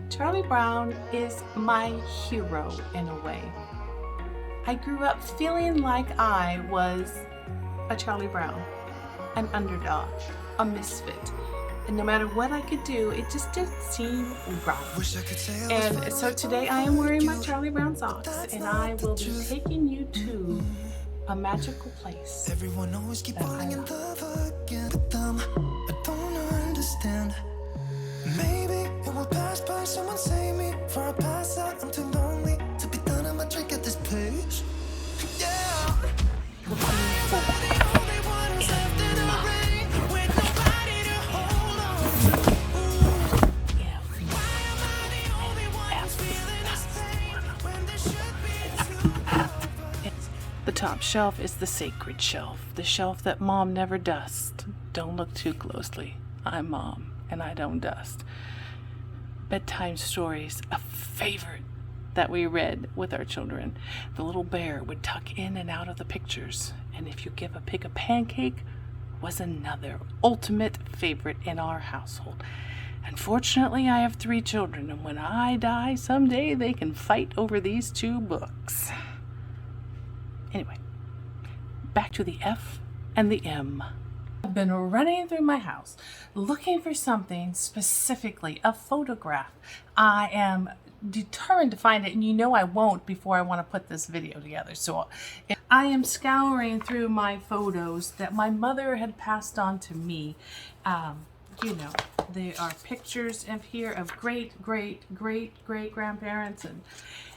Charlie Brown is my hero in a way. I grew up feeling like I was a Charlie Brown, an underdog, a misfit. And no matter what I could do, it just didn't seem right. And so today I am wearing my Charlie Brown socks, and I will be taking you to a magical place. Everyone always keep falling in love again with them. I don't understand. Maybe it will pass by. Someone save me for a pass out. I'm too lonely to be done. I'm a drink at this place. Yeah. The top shelf is the sacred shelf, the shelf that Mom never dusts. Don't look too closely. I'm Mom, and I don't dust. Bedtime stories, a favorite that we read with our children. The little bear would tuck in and out of the pictures, and if you give a pig a pancake was another ultimate favorite in our household. Unfortunately, I have 3 children, and when I die someday, they can fight over these 2 books. Anyway, back to the F and the M. I've been running through my house looking for something specifically, a photograph. I am determined to find it, and you know I won't before I want to put this video together. So I am scouring through my photos that my mother had passed on to me. You know, there are pictures of here of great grandparents,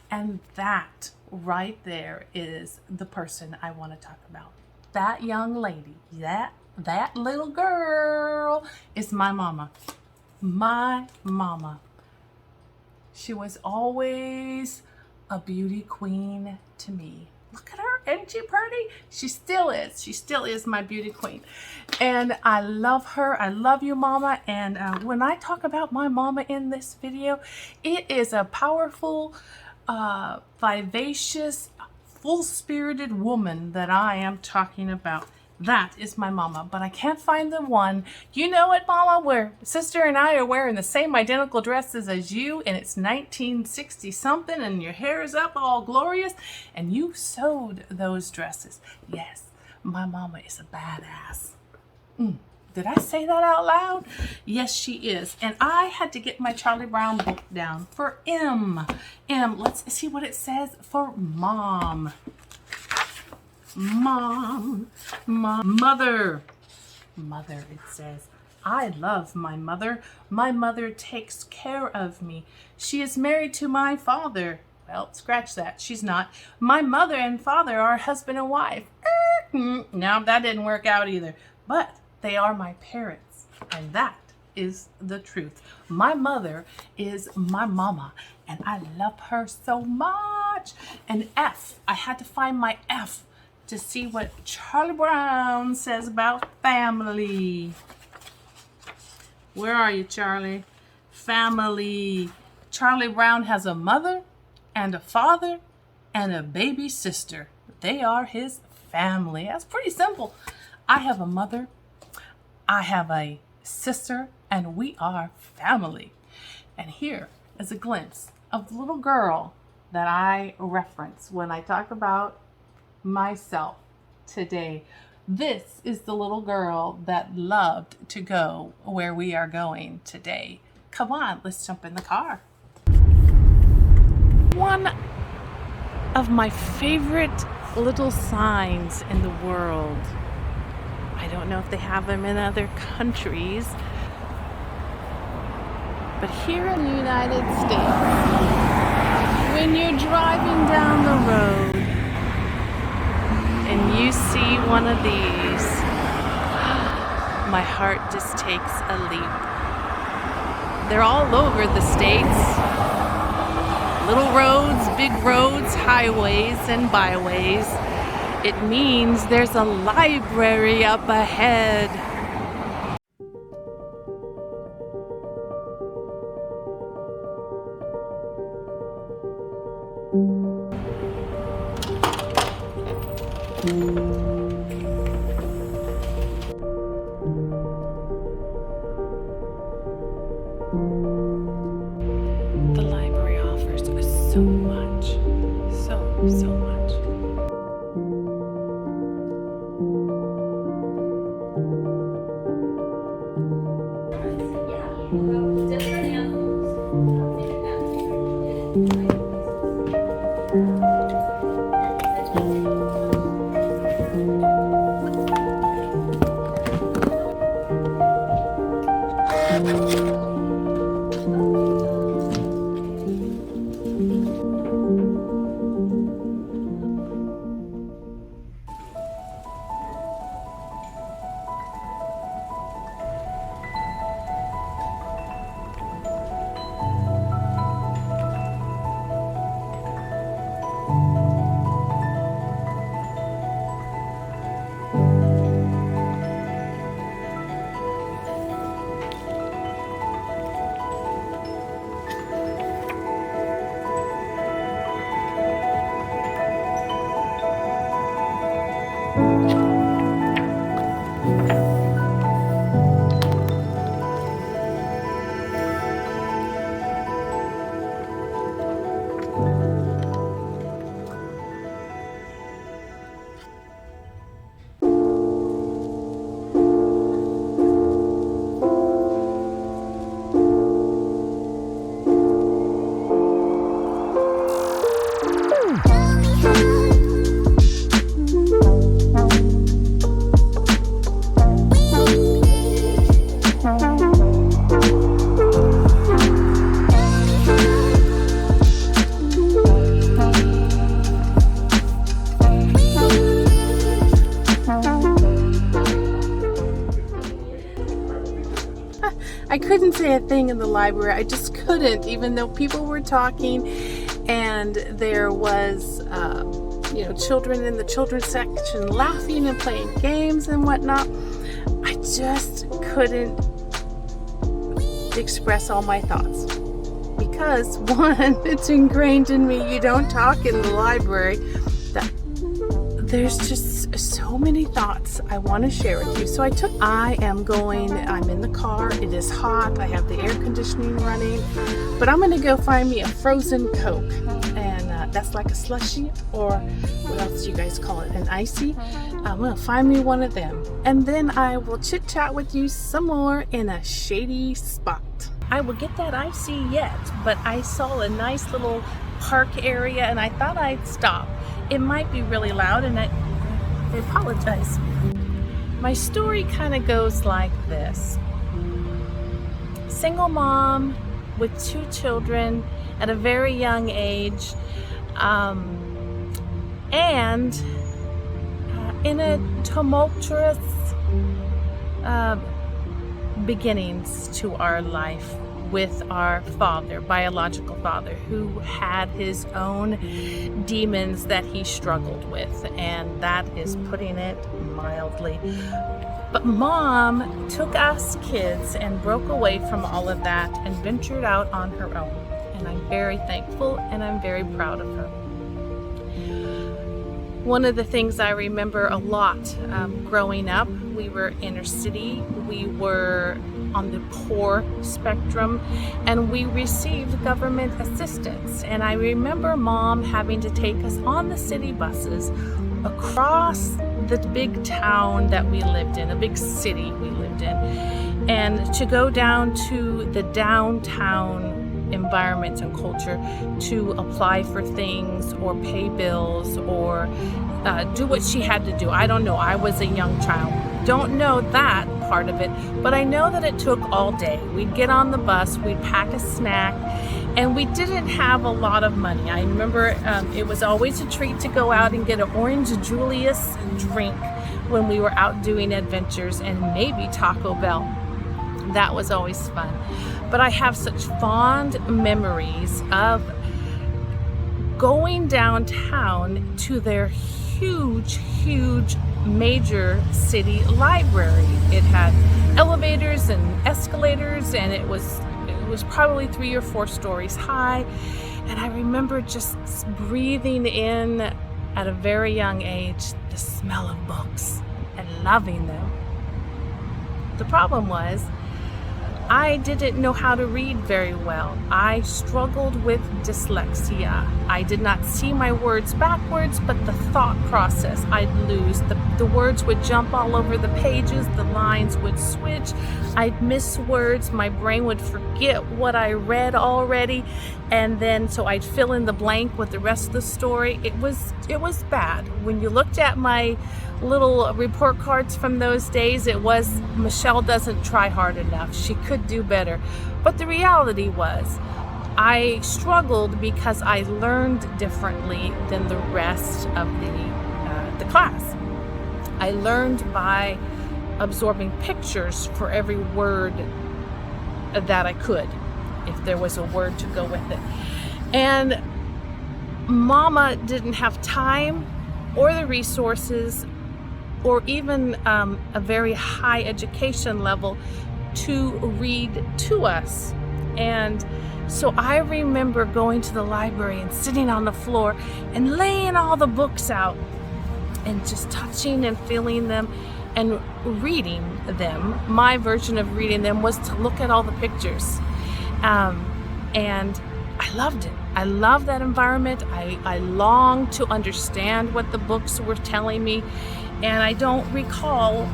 and that right there is the person I want to talk about. That young lady, that little girl is my mama. My mama. She was always a beauty queen to me. Look at her, isn't she pretty? She still is. She still is my beauty queen. And I love her. I love you, Mama. And when I talk about my mama in this video, it is a powerful, vivacious, full-spirited woman that I am talking about. That is my mama, but I can't find the one. You know it, Mama, where sister and I are wearing the same identical dresses as you, and it's 1960 something, and your hair is up all glorious, and you sewed those dresses. Yes, my mama is a badass. Did I say that out loud? Yes, she is. And I had to get my Charlie Brown book down for M. M, let's see what it says for Mom. Mom, mother. Mother, it says. I love my mother. My mother takes care of me. She is married to my father. Well, scratch that. She's not. My mother and father are husband and wife. No, that didn't work out either. But they are my parents, and that is the truth. My mother is my mama, and I love her so much. And F, I had to find my F to see what Charlie Brown says about family. Where are you, Charlie? Family. Charlie Brown has a mother and a father and a baby sister. They are his family. That's pretty simple. I have a mother, I have a sister, and we are family. And here is a glimpse of the little girl that I reference when I talk about myself today. This is the little girl that loved to go where we are going today. Come on, let's jump in the car. One of my favorite little signs in the world. I don't know if they have them in other countries, but here in the United States, when you're driving down the road and you see one of these, my heart just takes a leap. They're all over the States. Little roads, big roads, highways and byways. It means there's a library up ahead. The library offers so much, so much. I couldn't say a thing in the library. I just couldn't, even though people were talking and there was, children in the children's section laughing and playing games and whatnot. I just couldn't express all my thoughts because, one, it's ingrained in me. You don't talk in the library. There's just so many thoughts I want to share with you. So I'm in the car. It is hot. I have the air conditioning running, but I'm going to go find me a frozen Coke. And that's like a slushie, or what else do you guys call it? An icy. I'm going to find me one of them. And then I will chit chat with you some more in a shady spot. I will get that icy yet, but I saw a nice little park area and I thought I'd stop. It might be really loud and I apologize. My story kind of goes like this. Single mom with 2 children at a very young age, and in a tumultuous beginnings to our life with our father, biological father, who had his own demons that he struggled with, and that is putting it mildly. But Mom took us kids and broke away from all of that and ventured out on her own, and I'm very thankful and I'm very proud of her. One of the things I remember a lot growing up, we were inner city, we were on the poor spectrum, and we received government assistance. And I remember Mom having to take us on the city buses across the big town that we lived in, a big city we lived in, and to go down to the downtown environment and culture to apply for things or pay bills or do what she had to do. I don't know. I was a young child. Don't know that part of it, but I know that it took all day. We'd get on the bus, we'd pack a snack, and we didn't have a lot of money. I remember it was always a treat to go out and get an Orange Julius drink when we were out doing adventures, and maybe Taco Bell. That was always fun. But I have such fond memories of going downtown to their huge major city library. It had elevators and escalators, and it was probably 3 or 4 stories high. And I remember just breathing in at a very young age the smell of books and loving them. The problem was I didn't know how to read very well. I struggled with dyslexia. I did not see my words backwards, but the thought process I'd lose. The words would jump all over the pages, the lines would switch, I'd miss words, my brain would forget what I read already, and then so I'd fill in the blank with the rest of the story. It was bad. When you looked at my little report cards from those days, it was, Michelle doesn't try hard enough. She could do better. But the reality was, I struggled because I learned differently than the rest of the class. I learned by absorbing pictures for every word that I could, if there was a word to go with it. And Momma didn't have time or the resources or even a very high education level to read to us. And so I remember going to the library and sitting on the floor and laying all the books out and just touching and feeling them and reading them. My version of reading them was to look at all the pictures. And I loved it. I love that environment. I longed to understand what the books were telling me. And I don't recall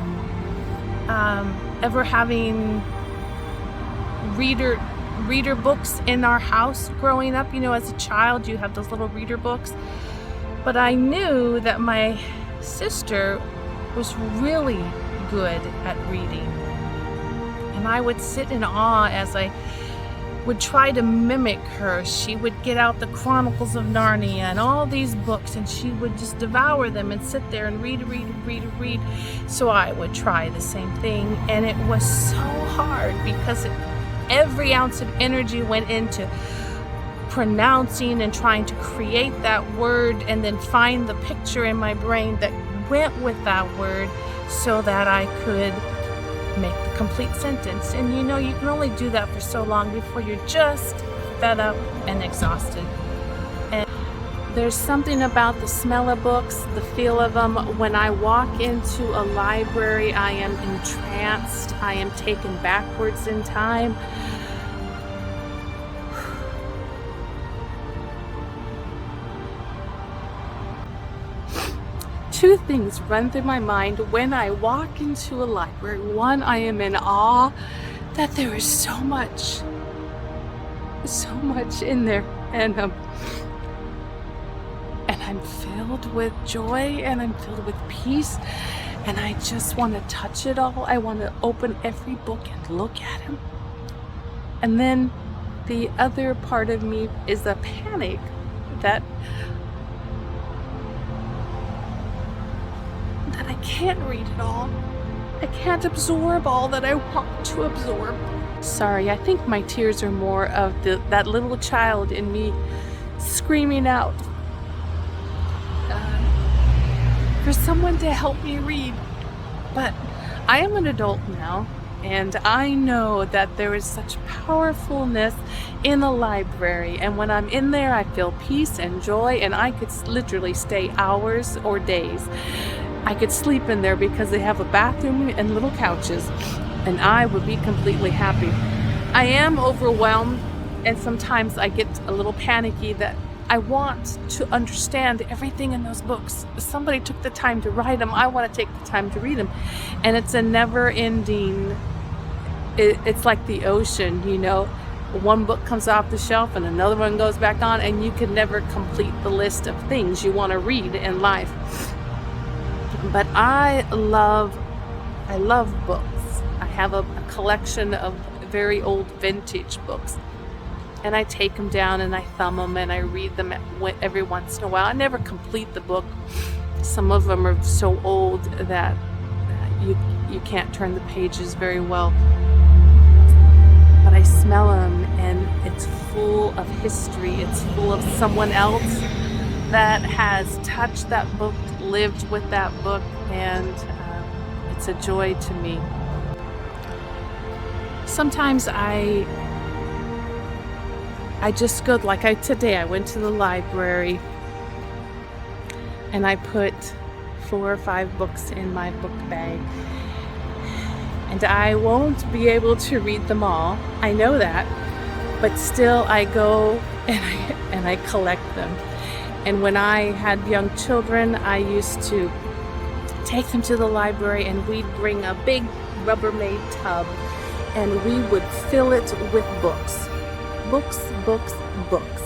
ever having reader books in our house growing up. You know, as a child, you have those little reader books. But I knew that my sister was really good at reading. And I would sit in awe as I would try to mimic her. She would get out the Chronicles of Narnia and all these books, and she would just devour them and sit there and read. So I would try the same thing, and it was so hard because every ounce of energy went into pronouncing and trying to create that word and then find the picture in my brain that went with that word so that I could make the complete sentence. And you know, you can only do that for so long before you're just fed up and exhausted. And there's something about the smell of books, the feel of them. When I walk into a library, I am entranced. I am taken backwards in time. Two things run through my mind when I walk into a library. One, I am in awe that there is so much in there, and I'm filled with joy and I'm filled with peace, and I just want to touch it all. I want to open every book and look at them. And then the other part of me is a panic that I can't read it all. I can't absorb all that I want to absorb. Sorry, I think my tears are more of that little child in me screaming out for someone to help me read. But I am an adult now, and I know that there is such powerfulness in a library, and when I'm in there I feel peace and joy, and I could literally stay hours or days. I could sleep in there because they have a bathroom and little couches, and I would be completely happy. I am overwhelmed, and sometimes I get a little panicky that I want to understand everything in those books. If somebody took the time to write them, I want to take the time to read them. And it's a never-ending, it's like the ocean, you know. One book comes off the shelf and another one goes back on, and you can never complete the list of things you want to read in life. But I love books. I have a collection of very old vintage books, and I take them down and I thumb them and I read them every once in a while. I never complete the book. Some of them are so old that you can't turn the pages very well. But I smell them, and it's full of history. It's full of someone else that has touched that book, lived with that book, and it's a joy to me. Sometimes I just go, like today I went to the library and I put 4 or 5 books in my book bag, And I won't be able to read them all. I know that. But still, I go and I collect them. And when I had young children, I used to take them to the library, and we'd bring a big Rubbermaid tub, and we would fill it with books. Books, books, books.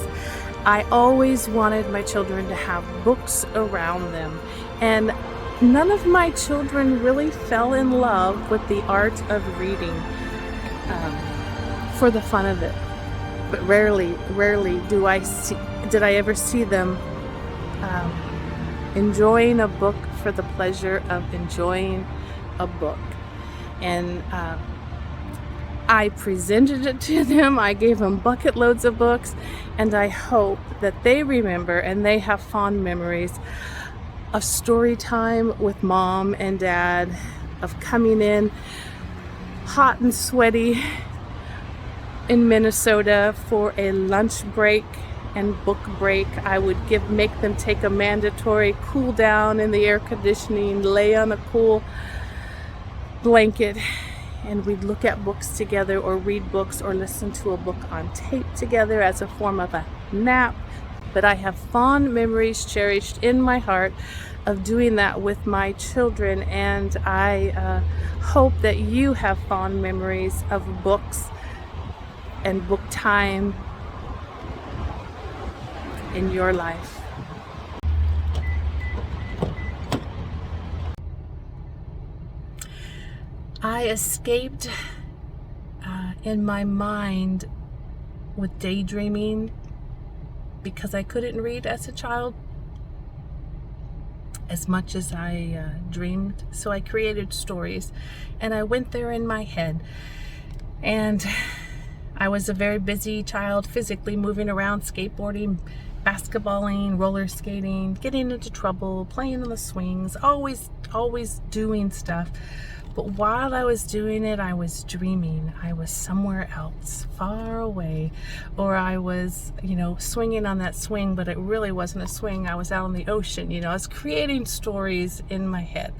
I always wanted my children to have books around them. And none of my children really fell in love with the art of reading for the fun of it. But rarely did I ever see them enjoying a book for the pleasure of enjoying a book. And I presented it to them. I gave them bucket loads of books, and I hope that they remember and they have fond memories of story time with Mom and Dad, of coming in hot and sweaty in Minnesota for a lunch break and book break. I would make them take a mandatory cool down in the air conditioning, lay on a cool blanket, and we'd look at books together, or read books, or listen to a book on tape together as a form of a nap. But I have fond memories cherished in my heart of doing that with my children, and I hope that you have fond memories of books and book time in your life. I escaped in my mind with daydreaming because I couldn't read as a child as much as I dreamed. So I created stories, and I went there in my head. And I was a very busy child, physically moving around, skateboarding, basketballing, roller skating, getting into trouble, playing on the swings, always doing stuff. But while I was doing it, I was dreaming. I was somewhere else, far away. Or I was, swinging on that swing, but it really wasn't a swing. I was out on the ocean. I was creating stories in my head.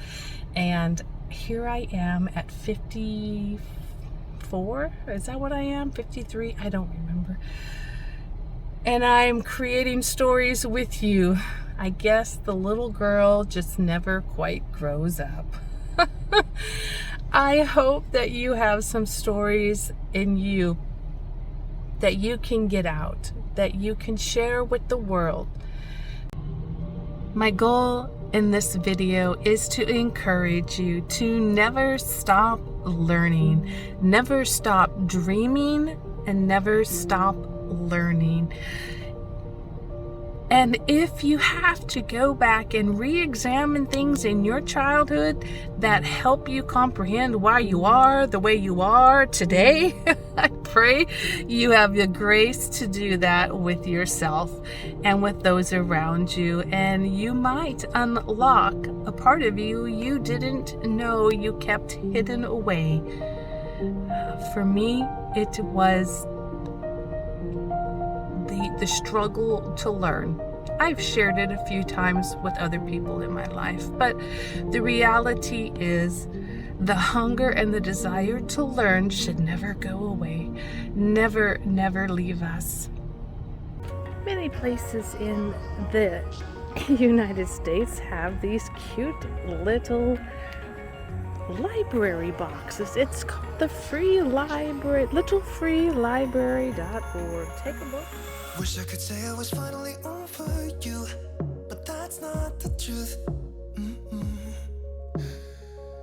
And here I am at 54. Is that what I am? 53? I don't remember. And I'm creating stories with you. I guess the little girl just never quite grows up. I hope that you have some stories in you that you can get out, that you can share with the world. My goal in this video is to encourage you to never stop learning, never stop dreaming, and never stop learning. And if you have to go back and re-examine things in your childhood that help you comprehend why you are the way you are today, I pray you have the grace to do that with yourself and with those around you. And you might unlock a part of you you didn't know you kept hidden away. For me, it was the struggle to learn. I've shared it a few times with other people in my life, but the reality is the hunger and the desire to learn should never go away. Never, never leave us. Many places in the United States have these cute little library boxes. It's called the Free Library, littlefreelibrary.org. Take a look. Wish I could say I was finally over you, but that's not the truth.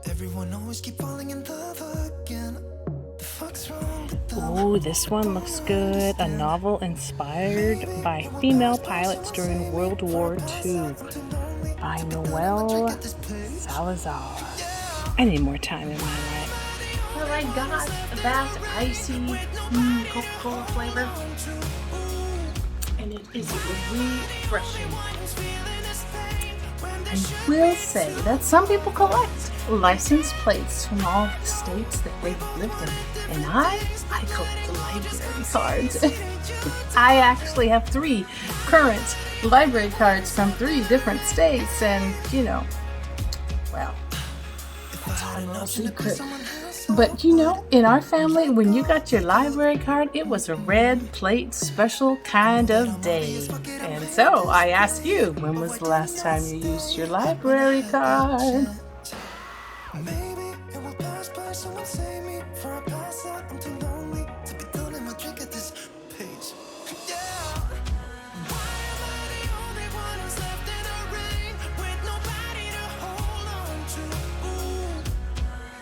Everyone always keep falling in love again. The fuck's wrong with them? Oh, this one looks good. A novel inspired by female pilots during World War II by Noelle Salazar. I need more time in my life. Well, I got that icy Coca-Cola flavor, and it is refreshing. I will say that some people collect license plates from all the states that they've lived in, and I collect library cards. I actually have 3 current library cards from 3 different states, and well, that's our little secret. But you know, in our family, when you got your library card, it was a red plate special kind of day. And so I ask you, when was the last time you used your library card? Maybe it will pass by, someone save me for a pass out. I'm too lonely